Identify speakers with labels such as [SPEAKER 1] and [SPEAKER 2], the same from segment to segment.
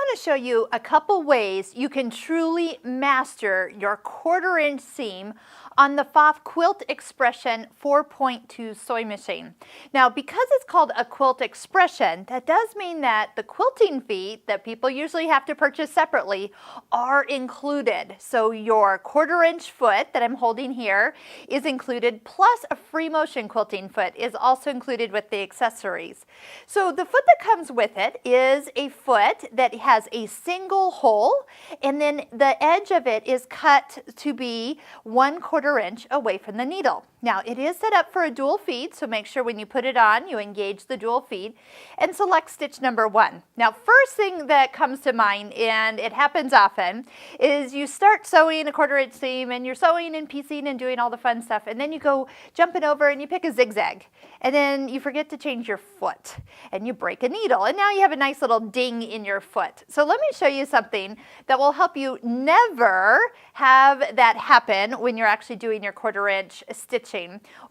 [SPEAKER 1] want to show you a couple ways you can truly master your 1/4 inch seam on the Pfaff Quilt Expression 4.2 sewing machine. Now, because it's called a quilt expression, that does mean that the quilting feet that people usually have to purchase separately are included. So your 1/4 inch foot that I'm holding here is included, plus a free motion quilting foot is also included with the accessories. So the foot that comes with it is a foot that has a single hole, and then the edge of it is cut to be 1/4 inch away from the needle. Now, it is set up for a dual feed, so make sure when you put it on, you engage the dual feed and select stitch number 1. Now, first thing that comes to mind, and it happens often, is you start sewing a 1/4 inch seam and you're sewing and piecing and doing all the fun stuff, and then you go jumping over and you pick a zigzag, and then you forget to change your foot and you break a needle, and now you have a nice little ding in your foot. So let me show you something that will help you never have that happen when you're actually doing your 1/4 inch stitching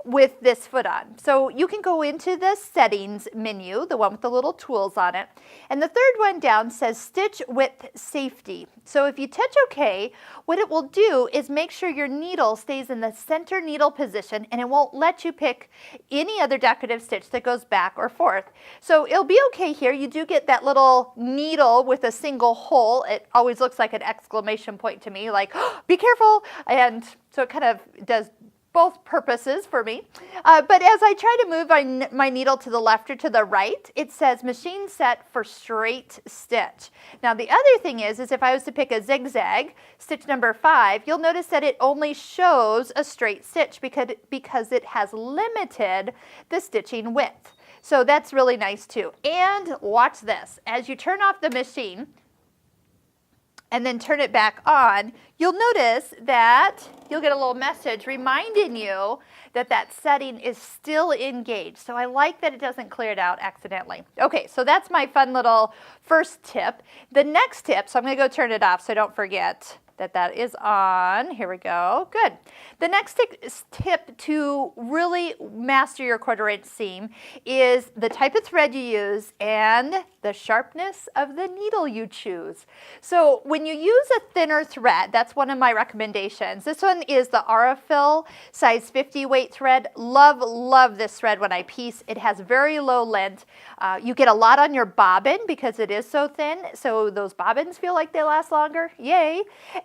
[SPEAKER 1] with this foot on. So you can go into the settings menu, the one with the little tools on it, and the third one down says stitch width safety. So if you touch OK, what it will do is make sure your needle stays in the center needle position, and it won't let you pick any other decorative stitch that goes back or forth. So it'll be okay here. You do get that little needle with a single hole. It always looks like an exclamation point to me, like, oh, be careful. And so it kind of does both purposes for me. But as I try to move my needle to the left or to the right, it says machine set for straight stitch. Now the other thing is if I was to pick a zigzag, stitch number 5, you'll notice that it only shows a straight stitch because it has limited the stitching width. So that's really nice too. And watch this, as you turn off the machine and then turn it back on, you'll notice that you'll get a little message reminding you that that setting is still engaged. So I like that it doesn't clear it out accidentally. Okay, so that's my fun little first tip. The next tip, so I'm going to go turn it off so I don't forget that is on. Here we go. Good. The next tip to really master your 1/4 inch seam is the type of thread you use and the sharpness of the needle you choose. So when you use a thinner thread, that's one of my recommendations. This one is the Aurifil size 50 weight thread. Love this thread when I piece. It has very low length. You get a lot on your bobbin because it is so thin, so those bobbins feel like they last longer. Yay!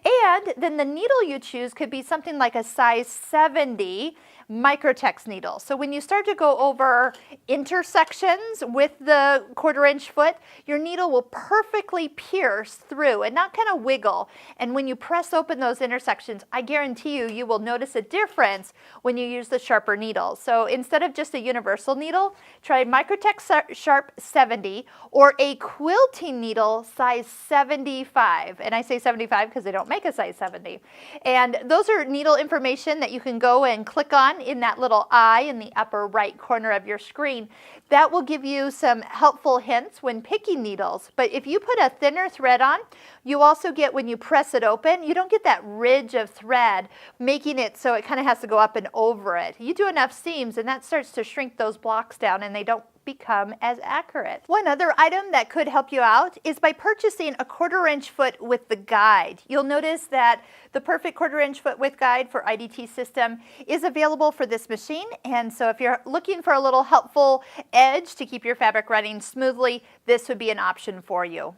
[SPEAKER 1] And then the needle you choose could be something like a size 70 microtex needle. So when you start to go over intersections with the 1/4 inch foot, your needle will perfectly pierce through and not kind of wiggle. And when you press open those intersections, I guarantee you will notice a difference when you use the sharper needle. So instead of just a universal needle, try microtex sharp 70 or a quilting needle size 75. And I say 75 because they don't make a size 70. And those are needle information that you can go and click on in that little eye in the upper right corner of your screen. That will give you some helpful hints when picking needles. But if you put a thinner thread on, you also get, when you press it open, you don't get that ridge of thread, making it so it kind of has to go up and over it. You do enough seams and that starts to shrink those blocks down and they don't become as accurate. One other item that could help you out is by purchasing a 1/4 inch foot with the guide. You'll notice that the perfect 1/4 inch foot with guide for IDT system is available for this machine, and so if you're looking for a little helpful edge to keep your fabric running smoothly, this would be an option for you.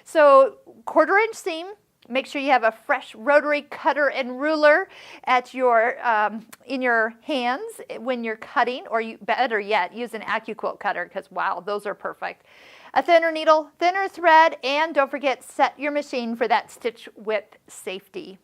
[SPEAKER 1] So 1/4 inch seam, make sure you have a fresh rotary cutter and ruler at your in your hands when you're cutting, or better yet, use an AccuQuilt cutter because wow, those are perfect. A thinner needle, thinner thread, and don't forget, set your machine for that stitch width safety.